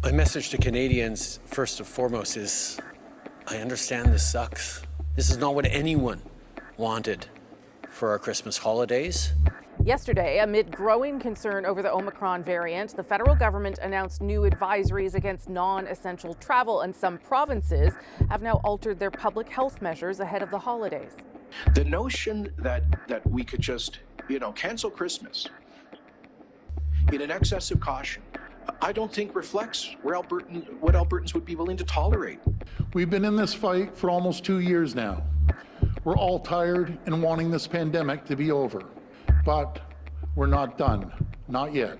My message to Canadians, first and foremost, is I understand this sucks. This is not what anyone wanted for our Christmas holidays. Yesterday, amid growing concern over the Omicron variant, the federal government announced new advisories against non-essential travel, and some provinces have now altered their public health measures ahead of the holidays. The notion that we could just, cancel Christmas in an excess of caution, I don't think reflects what Albertans would be willing to tolerate. We've been in this fight for almost 2 years now. We're all tired and wanting this pandemic to be over, but we're not done, not yet.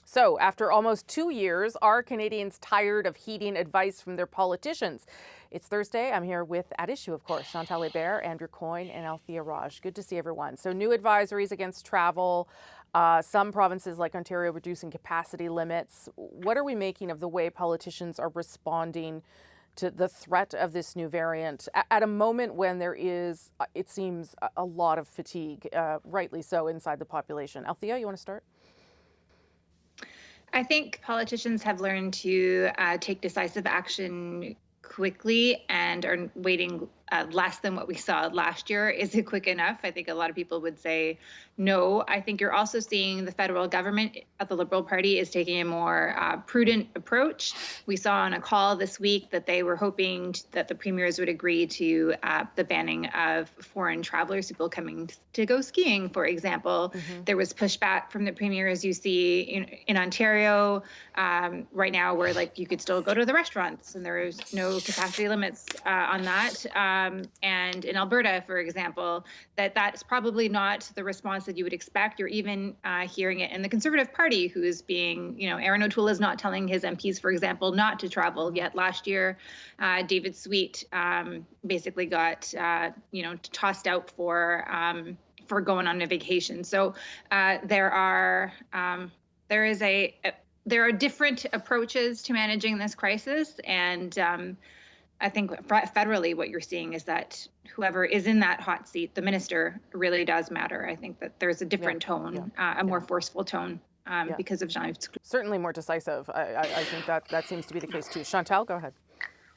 So, after almost 2 years, are Canadians tired of heeding advice from their politicians? It's Thursday. I'm here with, at issue, of course, Chantal Hébert, Andrew Coyne, and Althea Raj. Good to see everyone. So, new advisories against travel. Some provinces like Ontario reducing capacity limits. What are we making of the way politicians are responding to the threat of this new variant at a moment when there is, it seems, a lot of fatigue, rightly so, inside the population? Althea, you want to start? I think politicians have learned to take decisive action quickly and are waiting less than what we saw last year. Is it quick enough? I think a lot of people would say no. I think you're also seeing the federal government at the Liberal Party is taking a more prudent approach. We saw on a call this week that they were hoping that the premiers would agree to the banning of foreign travelers, people coming to go skiing, for example. Mm-hmm. There was pushback from the premier, as you see in Ontario right now, where you could still go to the restaurants and there is no capacity limits on that. And in Alberta, for example, that's probably not the response that you would expect. You're even hearing it in the Conservative Party, who is being, Aaron O'Toole is not telling his MPs, for example, not to travel. Yet last year, David Sweet basically got, tossed out for going on a vacation. So there are different approaches to managing this crisis, and I think federally what you're seeing is that whoever is in that hot seat, the minister, really does matter. I think that there's a different tone, a more forceful tone because of Jean-Yves. Certainly more decisive. I think that seems to be the case too. Chantal, go ahead.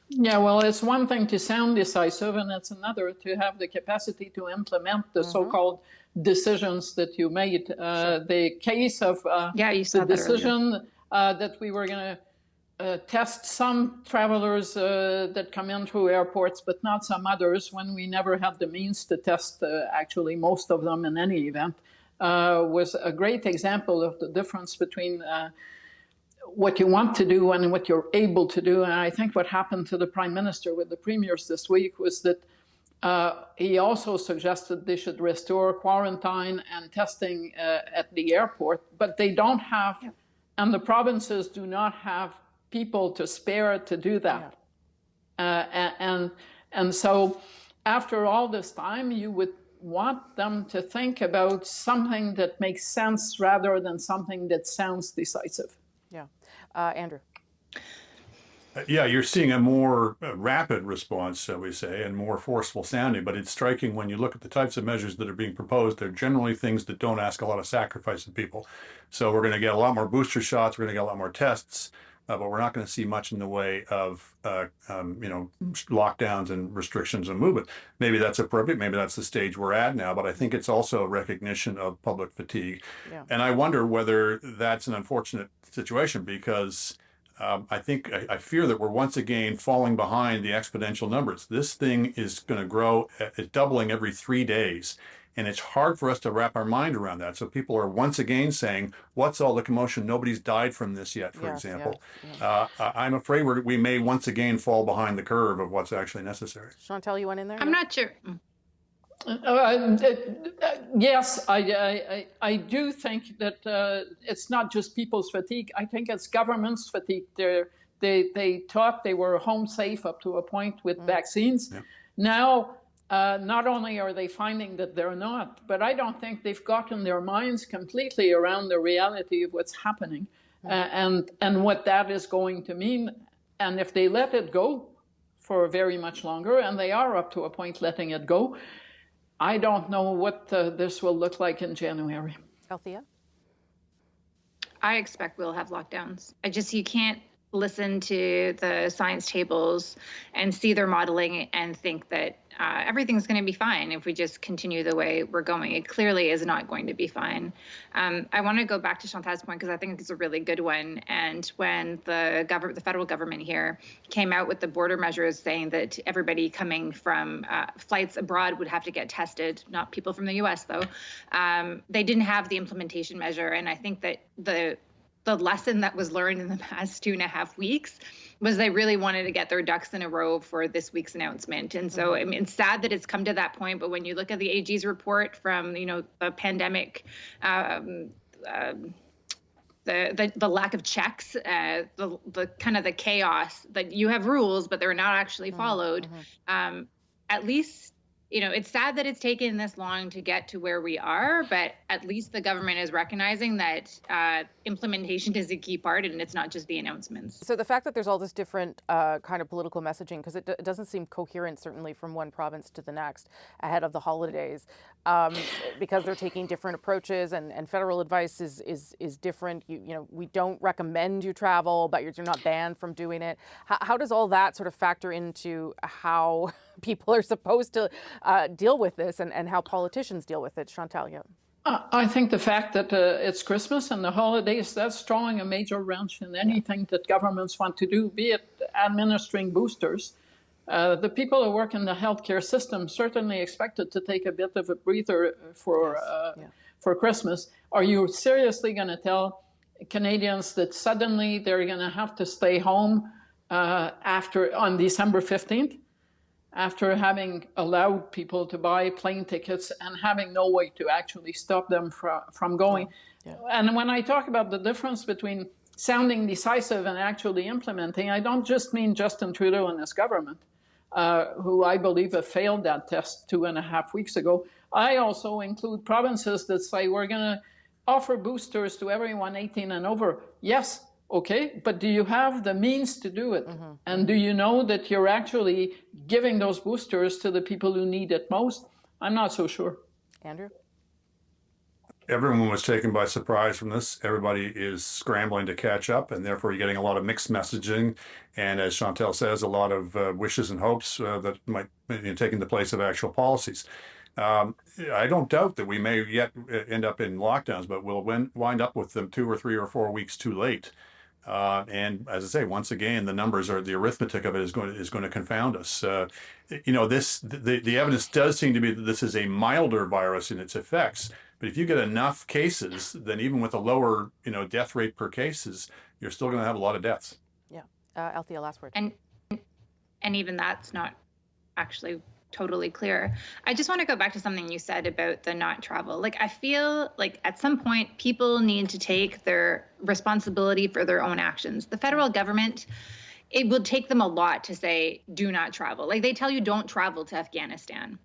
Yeah, well, it's one thing to sound decisive, and it's another to have the capacity to implement the so-called decisions that you made. Sure. The case of you saw the decision that we were going to test some travelers that come in through airports, but not some others, when we never had the means to test actually most of them in any event, was a great example of the difference between what you want to do and what you're able to do. And I think what happened to the Prime Minister with the premiers this week was that he also suggested they should restore quarantine and testing at the airport, but they don't have, and the provinces do not have people to spare to do that. And so after all this time, you would want them to think about something that makes sense rather than something that sounds decisive. Yeah. Andrew. Yeah, you're seeing a more rapid response, shall we say, and more forceful sounding. But it's striking when you look at the types of measures that are being proposed. They're generally things that don't ask a lot of sacrifice of people. So we're going to get a lot more booster shots. We're going to get a lot more tests. But we're not going to see much in the way of, lockdowns and restrictions on movement. Maybe that's appropriate. Maybe that's the stage we're at now. But I think it's also a recognition of public fatigue. Yeah. And I wonder whether that's an unfortunate situation because I fear that we're once again falling behind the exponential numbers. This thing is going to grow, it's doubling every 3 days. And it's hard for us to wrap our mind around that. So people are once again saying, what's all the commotion? Nobody's died from this yet, for example. I'm afraid we may once again fall behind the curve of what's actually necessary. Chantal, you went in there? I'm not sure. Yes, I do think that it's not just people's fatigue. I think it's government's fatigue. They thought they were home safe up to a point with vaccines. Yeah. Now, not only are they finding that they're not, but I don't think they've gotten their minds completely around the reality of what's happening and what that is going to mean. And if they let it go for very much longer, and they are up to a point letting it go, I don't know what this will look like in January. Althea? I expect we'll have lockdowns. You can't listen to the science tables and see their modeling and think that everything's going to be fine if we just continue the way we're going. It clearly is not going to be fine. I want to go back to Chantal's point because I think it's a really good one. And when the federal government here came out with the border measures saying that everybody coming from flights abroad would have to get tested, not people from the U.S. though, they didn't have the implementation measure. And I think that the lesson that was learned in the past 2.5 weeks was they really wanted to get their ducks in a row for this week's announcement. And so, I mean, it's sad that it's come to that point, but when you look at the AG's report from, the pandemic, the lack of checks, the kind of the chaos that you have rules, but they're not actually followed, at least, it's sad that it's taken this long to get to where we are, but at least the government is recognizing that implementation is a key part and it's not just the announcements. So the fact that there's all this different kind of political messaging, because it doesn't seem coherent, certainly from one province to the next ahead of the holidays, because they're taking different approaches and federal advice is different. We don't recommend you travel, but you're not banned from doing it. How does all that sort of factor into how people are supposed to deal with this and how politicians deal with it? Chantal, yeah. I think the fact that it's Christmas and the holidays, that's throwing a major wrench in anything that governments want to do, be it administering boosters. The people who work in the healthcare system certainly expected to take a bit of a breather for Christmas. Are you seriously going to tell Canadians that suddenly they're going to have to stay home on December 15th? After having allowed people to buy plane tickets and having no way to actually stop them from going. Yeah. And when I talk about the difference between sounding decisive and actually implementing, I don't just mean Justin Trudeau and his government, who I believe have failed that test 2.5 weeks ago. I also include provinces that say we're going to offer boosters to everyone 18 and over. Yes. Okay, but do you have the means to do it? And do you know that you're actually giving those boosters to the people who need it most? I'm not so sure. Andrew? Everyone was taken by surprise from this. Everybody is scrambling to catch up, and therefore you're getting a lot of mixed messaging. And as Chantal says, a lot of wishes and hopes that might be taking the place of actual policies. I don't doubt that we may yet end up in lockdowns, but we'll wind up with them 2 or 3 or 4 weeks too late. And as I say, once again, the arithmetic of it is going to confound us. The evidence does seem to be that this is a milder virus in its effects. But if you get enough cases, then even with a lower, death rate per cases, you're still going to have a lot of deaths. Yeah, Althea, last word. And even that's not actually totally clear. I just want to go back to something you said about the not travel. I feel like at some point people need to take their responsibility for their own actions. The federal government, it will take them a lot to say, do not travel. They tell you don't travel to Afghanistan,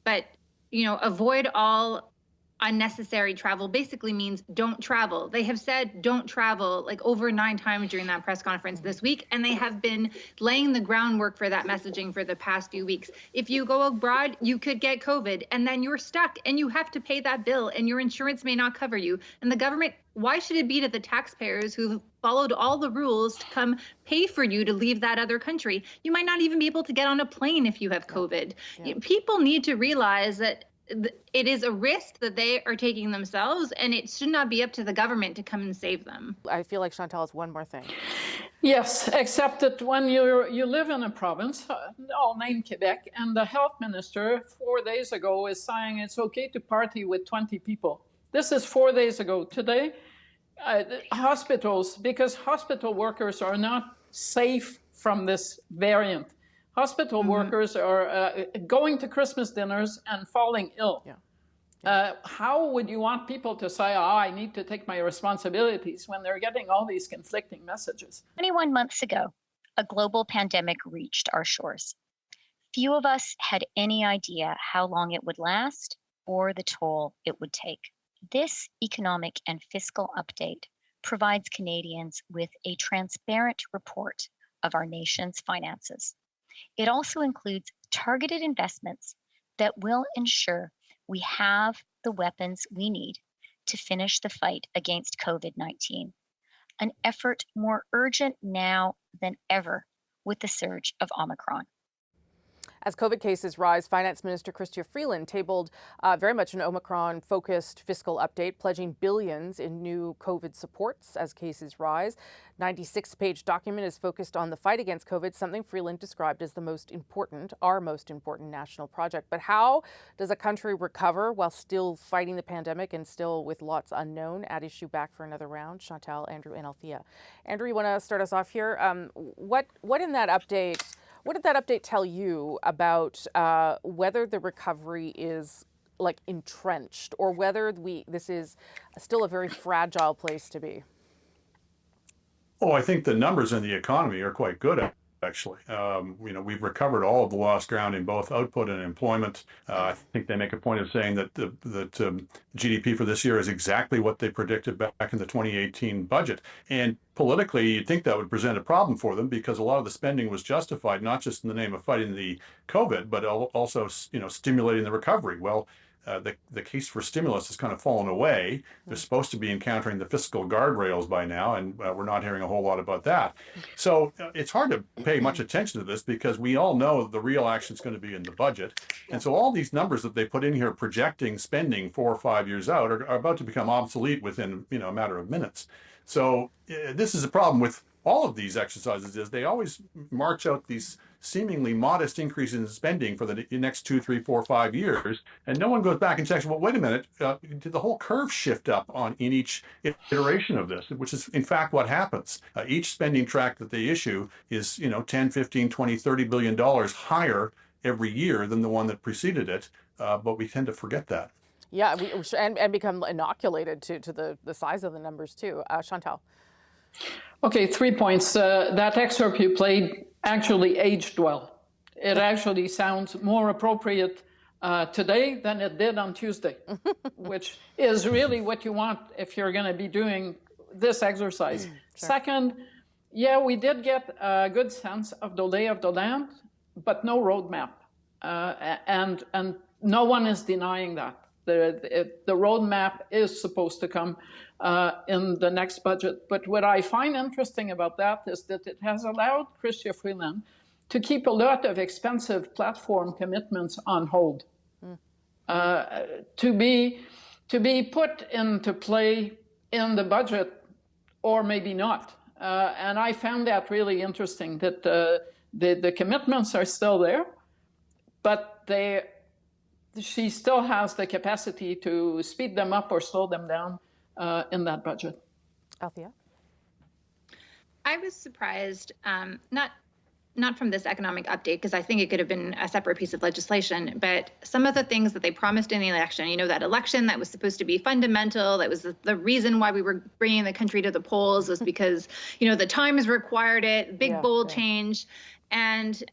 but, avoid all unnecessary travel basically means don't travel. They have said don't travel over 9 times during that press conference this week, and they have been laying the groundwork for that messaging for the past few weeks. If you go abroad, you could get COVID, and then you're stuck, and you have to pay that bill, and your insurance may not cover you. And the government, why should it be to the taxpayers who followed all the rules to come pay for you to leave that other country? You might not even be able to get on a plane if you have COVID. Yeah. People need to realize that it is a risk that they are taking themselves, and it should not be up to the government to come and save them. I feel like Chantal has one more thing. Yes, except that when you live in a province, I'll name Quebec, and the health minister 4 days ago is saying it's okay to party with 20 people. This is 4 days ago. Today, hospitals, because hospital workers are not safe from this variant. Hospital workers are going to Christmas dinners and falling ill. Yeah. How would you want people to say, I need to take my responsibilities when they're getting all these conflicting messages? 21 months ago, a global pandemic reached our shores. Few of us had any idea how long it would last or the toll it would take. This economic and fiscal update provides Canadians with a transparent report of our nation's finances. It also includes targeted investments that will ensure we have the weapons we need to finish the fight against COVID-19. an effort more urgent now than ever with the surge of Omicron. As COVID cases rise, Finance Minister Chrystia Freeland tabled very much an Omicron-focused fiscal update, pledging billions in new COVID supports as cases rise. 96-page document is focused on the fight against COVID, something Freeland described as our most important national project. But how does a country recover while still fighting the pandemic and still with lots unknown? At issue back for another round. Chantal, Andrew, and Althea. Andrew, you want to start us off here? What in that update? What did that update tell you about whether the recovery is like entrenched or whether this is still a very fragile place to be? Oh, I think the numbers in the economy are quite good, actually. We've recovered all of the lost ground in both output and employment. I think they make a point of saying that GDP for this year is exactly what they predicted back in the 2018 budget. And politically, you'd think that would present a problem for them because a lot of the spending was justified, not just in the name of fighting the COVID, but also, stimulating the recovery. Well, the case for stimulus has kind of fallen away. They're supposed to be encountering the fiscal guardrails by now, and we're not hearing a whole lot about that. So it's hard to pay much attention to this because we all know the real action is going to be in the budget. And so all these numbers that they put in here projecting spending 4 or 5 years out are about to become obsolete within a matter of minutes. So this is a problem with all of these exercises is they always march out these seemingly modest increases in spending for the next 2, 3, 4, 5 years, and no one goes back and checks, well, wait a minute, did the whole curve shift up in each iteration of this, which is in fact what happens. Each spending track that they issue is 10, 15, 20, $30 billion higher every year than the one that preceded it, but we tend to forget that. Yeah, and become inoculated to the size of the numbers too. Chantal. Okay, 3 points. That excerpt you played actually aged well. It actually sounds more appropriate today than it did on Tuesday, which is really what you want if you're going to be doing this exercise. Sure. Second, yeah, we did get a good sense of the lay of the land, but no roadmap. And no one is denying that. The roadmap is supposed to come in the next budget. But what I find interesting about that is that it has allowed Chrystia Freeland to keep a lot of expensive platform commitments on hold, to be put into play in the budget or maybe not. And I found that really interesting, that the commitments are still there, but she still has the capacity to speed them up or slow them down in that budget. Althea? I was surprised, not from this economic update, because I think it could have been a separate piece of legislation, but some of the things that they promised in the election, that election that was supposed to be fundamental, that was the reason why we were bringing the country to the polls, was because, the times required it, big, bold change. And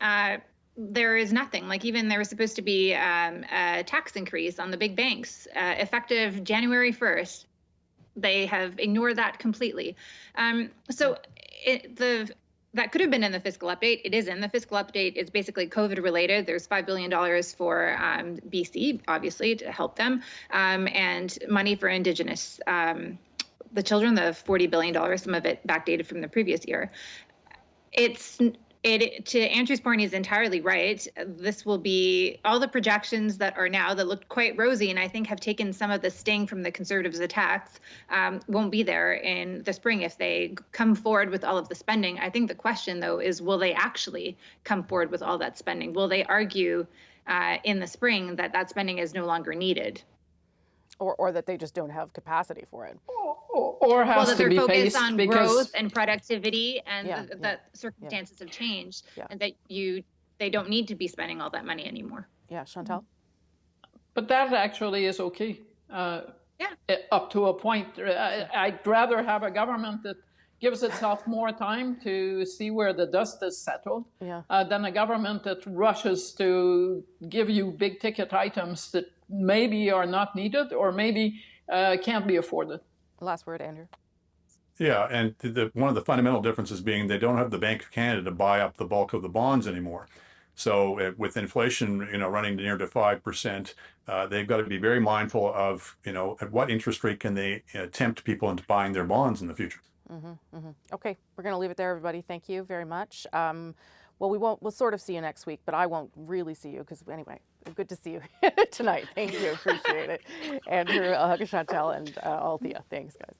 there is nothing. Like, even there was supposed to be a tax increase on the big banks effective January 1st. They have ignored that completely. That could have been in the fiscal update. It is in the fiscal update. It's basically COVID related. There's $5 billion for BC, obviously, to help them, and money for Indigenous, the children, the $40 billion, some of it backdated from the previous year. To Andrew's point, he's entirely right. This will be all the projections that are now that looked quite rosy, and I think have taken some of the sting from the Conservatives' attacks, won't be there in the spring if they come forward with all of the spending. I think the question, though, is will they actually come forward with all that spending? Will they argue in the spring that that spending is no longer needed? Or that they just don't have capacity for it. Or has that to be they're paced focused on because growth and productivity, and that circumstances have changed, and that they don't need to be spending all that money anymore. Yeah, Chantal? But that actually is okay. Up to a point. I'd rather have a government that gives itself more time to see where the dust is settled than a government that rushes to give you big ticket items that maybe are not needed or maybe can't be afforded. Last word, Andrew. Yeah, and one of the fundamental differences being they don't have the Bank of Canada to buy up the bulk of the bonds anymore. So with inflation, running near to 5%, they've got to be very mindful of, at what interest rate can they tempt people into buying their bonds in the future. Okay, we're going to leave it there, everybody. Thank you very much. We'll sort of see you next week, but I won't really see you because anyway, good to see you tonight. Thank you, appreciate it. Andrew, Chantal, and Althea. Thanks, guys.